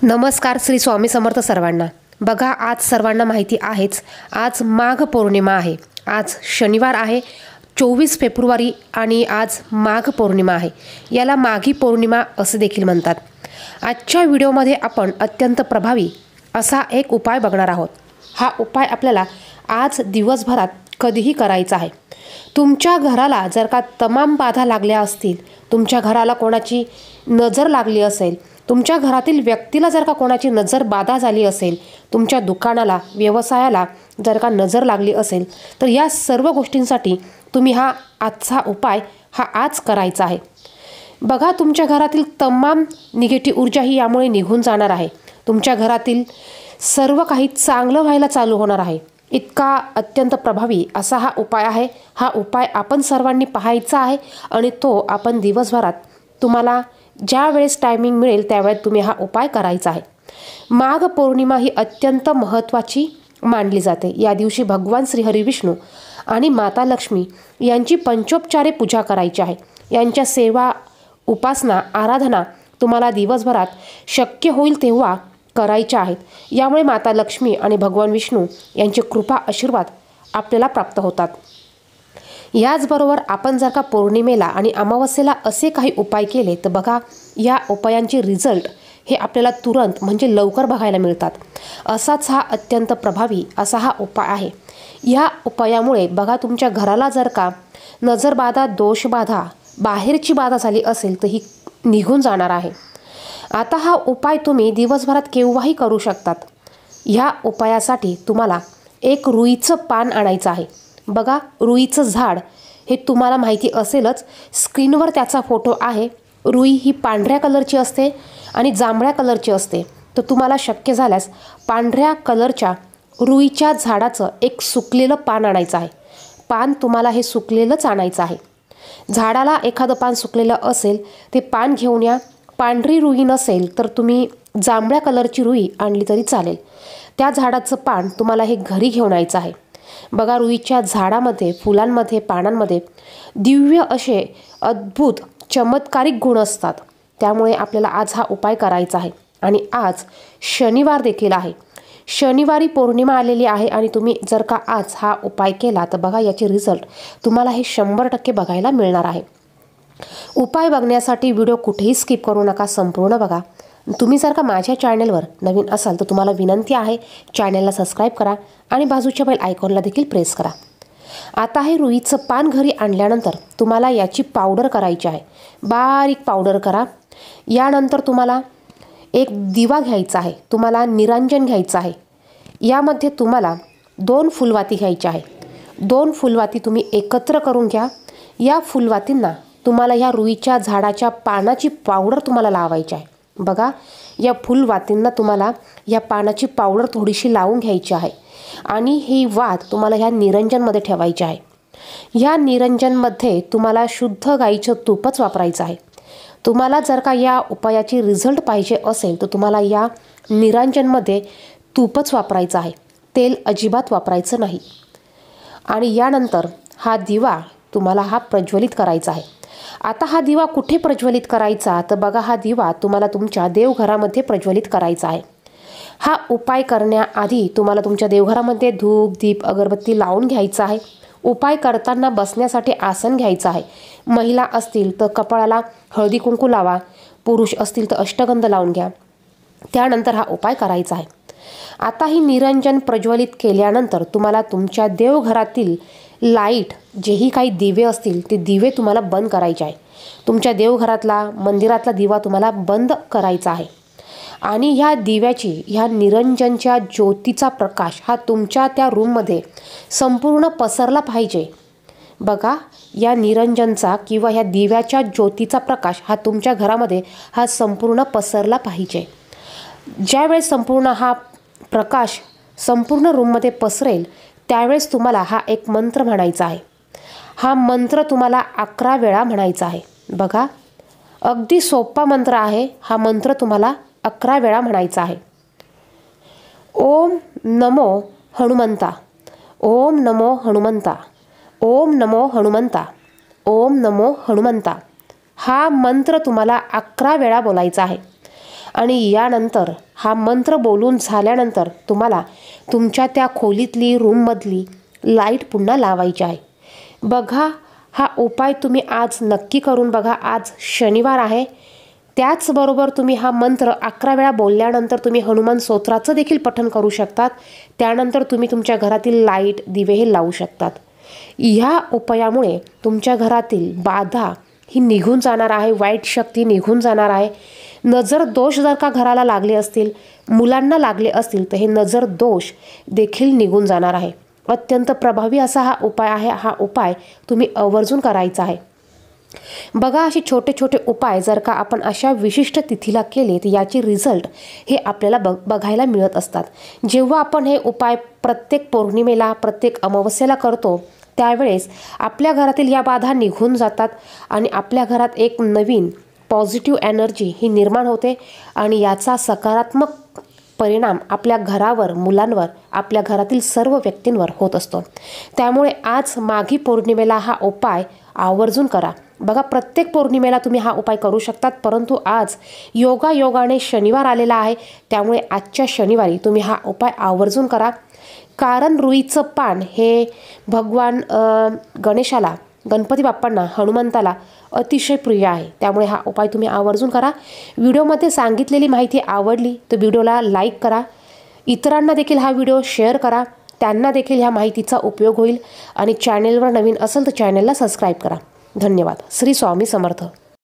नमस्कार श्री स्वामी समर्थ सर्वांना। बघा, आज सर्वांना माहिती आहेच, आज माघ पौर्णिमा आहे। आज शनिवार आहे 24 फेब्रुवारी आणि आज माघ पौर्णिमा आहे। याला माघी पौर्णिमा असे देखील म्हणतात। आजच्या व्हिडिओमध्ये आपण अत्यंत प्रभावी असा एक उपाय बघणार आहोत। हा उपाय आपल्याला आज दिवसभरात कधीही करायचा आहे। तुमच्या घराला जर का तमाम बाधा लागल्या असतील, तुमच्या घराला कोणाची नजर लागली असेल, तुमच्या घरातील व्यक्तीला जर का कोणाची नजर बाधा झाली असेल, तुमच्या दुकानाला व्यवसायाला जर का नजर लागली असेल, तर या सर्व गोष्टींसाठी तुम्ही आजचा उपाय आज करायचा आहे। बघा, तुमच्या घरातील तमाम निगेटिव्ह ऊर्जा ही यामुळे निघून जाणार आहे। तुमच्या घरातील सर्व काही चांगलं व्हायला चालू होणार आहे। इतका अत्यंत प्रभावी असा हा उपाय आहे। हा उपाय आपण सर्वांनी पाहायचा आहे आणि तो आपण दिवसभरात तुम्हाला ज्या वेळेस टायमिंग मिळेल त्यावेळेस तुम्ही हा उपाय करायचा आहे। माघ पौर्णिमा ही अत्यंत महत्त्वाची मानली जाते। या दिवशी भगवान श्री हरी विष्णू आणि माता लक्ष्मी यांची पंचोपचारे पूजा करायची आहे। यांच्या सेवा, उपासना, आराधना तुम्हाला दिवसभरात शक्य होईल तेव्हा करायच्या आहेत। यामुळे माता लक्ष्मी आणि भगवान विष्णू यांची कृपा, आशीर्वाद आपल्याला प्राप्त होतात। याचबरोबर आपण जर का पौर्णिमेला आणि अमावस्येला असे काही उपाय केले तर बघा, या उपायांचे रिझल्ट हे आपल्याला तुरंत म्हणजे लवकर बघायला मिळतात। असाच हा अत्यंत प्रभावी असा हा उपाय आहे। या उपायामुळे बघा, तुमच्या घराला जर का नजरबाधा, दोषबाधा, बाहेरची बाधा झाली असेल तर ही निघून जाणार आहे। आता हा उपाय तुम्ही दिवसभरात केव्हाही करू शकतात। ह्या उपायासाठी तुम्हाला एक रुईचं पान आणायचं आहे। बघा, रुईचं झाड हे तुम्हाला माहिती असेलच, स्क्रीनवर त्याचा फोटो आहे। रुई ही पांढऱ्या कलरची असते आणि जांभळ्या कलरची असते। तर तुम्हाला शक्य झाल्यास पांढऱ्या कलरच्या रुईच्या झाडाचं एक सुकलेलं पान आणायचं आहे। पान तुम्हाला हे सुकलेलंच आणायचं आहे। झाडाला एखादं पान सुकलेलं असेल ते पान घेऊन या। पांढरी रुई नसेल तर तुम्ही जांभळ्या कलरची रुई आणली तरी चालेल। त्या झाडाचं पान तुम्हाला हे घरी घेऊन यायचं आहे। बघा, रुईच्या झाडामध्ये, फुलांमध्ये, पानांमध्ये दिव्य असे अद्भुत चमत्कारिक गुण असतात। त्यामुळे आपल्याला आज हा उपाय करायचा आहे। आणि आज शनिवार देखील आहे। शनिवारी पौर्णिमा आलेली आहे आणि तुम्ही जर का आज हा उपाय केला तर बघा, याचे रिझल्ट तुम्हाला हे 100% बघायला मिळणार आहे। उपाय बघण्यासाठी व्हिडिओ कुठेही स्किप करू नका, संपूर्ण बघा। तुम्ही जर का माझ्या चॅनलवर नवीन असाल तर तुम्हाला विनंती आहे, चॅनलला सबस्क्राईब करा आणि बाजूच्या बेल आयकॉनला देखील प्रेस करा। आता हे रुईचं पान घरी आणल्यानंतर तुम्हाला याची पावडर करायची आहे। बारीक पावडर करा। यानंतर तुम्हाला एक दिवा घ्यायचा आहे, तुम्हाला निरांजन घ्यायचं आहे। यामध्ये तुम्हाला 2 फुलवाती घ्यायच्या आहे। 2 फुलवाती तुम्ही एकत्र करून घ्या। या फुलवातींना तुम्हाला या रुईच्या झाडाच्या पानाची पावडर तुम्हाला लावायची आहे। बघा, या फुलवातींना तुम्हाला या पानाची पावडर थोडीशी लावून घ्यायची आहे आणि ही वात तुम्हाला ह्या निरंजनमध्ये ठेवायची आहे। ह्या निरंजनमध्ये तुम्हाला शुद्ध गाईचं तूपच वापरायचं आहे। तुम्हाला जर का या उपायाची रिझल्ट पाहिजे असेल तर तुम्हाला या निरंजनमध्ये तूपच वापरायचं आहे, तेल अजिबात वापरायचं नाही। आणि यानंतर हा दिवा तुम्हाला प्रज्वलित करायचा आहे। आता हा दिवा कुठे प्रज्वलित करायचा तर बघा, हा दिवा तुम्हाला तुमच्या देवघरामध्ये प्रज्वलित करायचा आहे। हा उपाय करण्याआधी तुम्हाला तुमच्या देवघरामध्ये धूप, दीप, अगरबत्ती लावून घ्यायचा आहे। उपाय करताना बसण्यासाठी आसन घ्यायचं आहे। महिला असतील तर कपाळाला हळदी कुंकू लावा, पुरुष असतील तर अष्टगंध लावून घ्या। त्यानंतर हा उपाय करायचा आहे। आता ही निरंजन प्रज्वलित केल्यानंतर तुम्हाला तुमच्या देवघरातील लाईट, जेही काही दिवे असतील ते दिवे तुम्हाला बंद करायचे आहे। तुमच्या देवघरातला, मंदिरातला दिवा तुम्हाला बंद करायचा आहे। आणि ह्या दिव्याची, ह्या निरंजनच्या ज्योतीचा प्रकाश हा तुमच्या त्या रूममध्ये संपूर्ण पसरला पाहिजे। बघा, या निरंजनचा किंवा ह्या दिव्याच्या ज्योतीचा प्रकाश हा तुमच्या घरामध्ये संपूर्ण पसरला पाहिजे। ज्यावेळेस संपूर्ण हा प्रकाश संपूर्ण रूममध्ये पसरेल त्यावेळेस तुम्हाला एक मंत्र म्हणायचा आहे। हा मंत्र तुम्हाला 11 वेळा म्हणायचा आहे। बघा, अगदी सोपा मंत्र आहे। हा मंत्र तुम्हाला 11 वेळा म्हणायचा आहे। ओम नमो हनुमंता, ओम नमो हनुमंता, ओम नमो हनुमंता, ओम नमो हनुमंता। हा मंत्र तुम्हाला 11 वेळा बोलायचा आहे। आणि यानंतर हा मंत्र बोलून झाल्यानंतर तुम्हाला तुमच्या त्या खोलीतली रूममधली लाईट पुन्हा लावायची आहे। बघा, हा उपाय तुम्ही आज नक्की करून बघा। आज शनिवार आहे, त्याचबरोबर तुम्ही हा मंत्र 11 वेळा बोलल्यानंतर तुम्ही हनुमान स्तोत्राचं देखील पठण करू शकतात। त्यानंतर तुम्ही तुमच्या घरातील लाईट दिवे हे लावू शकतात। ह्या उपायामुळे तुमच्या घरातील बाधा ही निघून जाणार आहे, वाईट शक्ती निघून जाणार आहे। नजर दोष जर का घराला लागले असतील, मुलांना लागले असतील, तर हे नजर दोष देखील निघून जाणार आहे। अत्यंत प्रभावी असा हा उपाय आहे। हा उपाय तुम्ही आवर्जून करायचा आहे। बघा, असे छोटे छोटे उपाय जर का आपण अशा विशिष्ट तिथीला केले तर याचे रिझल्ट हे आपल्याला बघायला मिळत असतात। जेव्हा आपण हे उपाय प्रत्येक पौर्णिमेला, प्रत्येक अमावस्येला करतो, त्यावेळेस आपल्या घरातील या बाधा निघून जातात आणि आपल्या घरात एक नवीन पॉझिटिव्ह एनर्जी ही निर्माण होते आणि याचा सकारात्मक परिणाम आपल्या घरावर, मुलांवर, आपल्या घरातील सर्व व्यक्तींवर होत असतो। त्यामुळे आज माघी पौर्णिमेला हा उपाय आवर्जून करा। बघा, प्रत्येक पौर्णिमेला तुम्ही हा उपाय करू शकतात, परंतु आज योगायोगाने शनिवार आलेला आहे, त्यामुळे आजच्या शनिवारी तुम्ही हा उपाय आवर्जून करा। कारण रुईचं पान हे भगवान गणेशाला, गणपती बाप्पांना, हनुमंताला अतिशय प्रिय आहे। त्यामुळे हा उपाय तुम्ही आवर्जून करा। व्हिडिओमध्ये सांगितलेली माहिती आवडली तर व्हिडिओला लाईक करा, इतरांना देखील हा व्हिडिओ शेअर करा, त्यांना देखील ह्या माहितीचा उपयोग होईल। आणि चॅनेलवर नवीन असेल तर चॅनेलला सबस्क्राईब करा। धन्यवाद। श्री स्वामी समर्थ।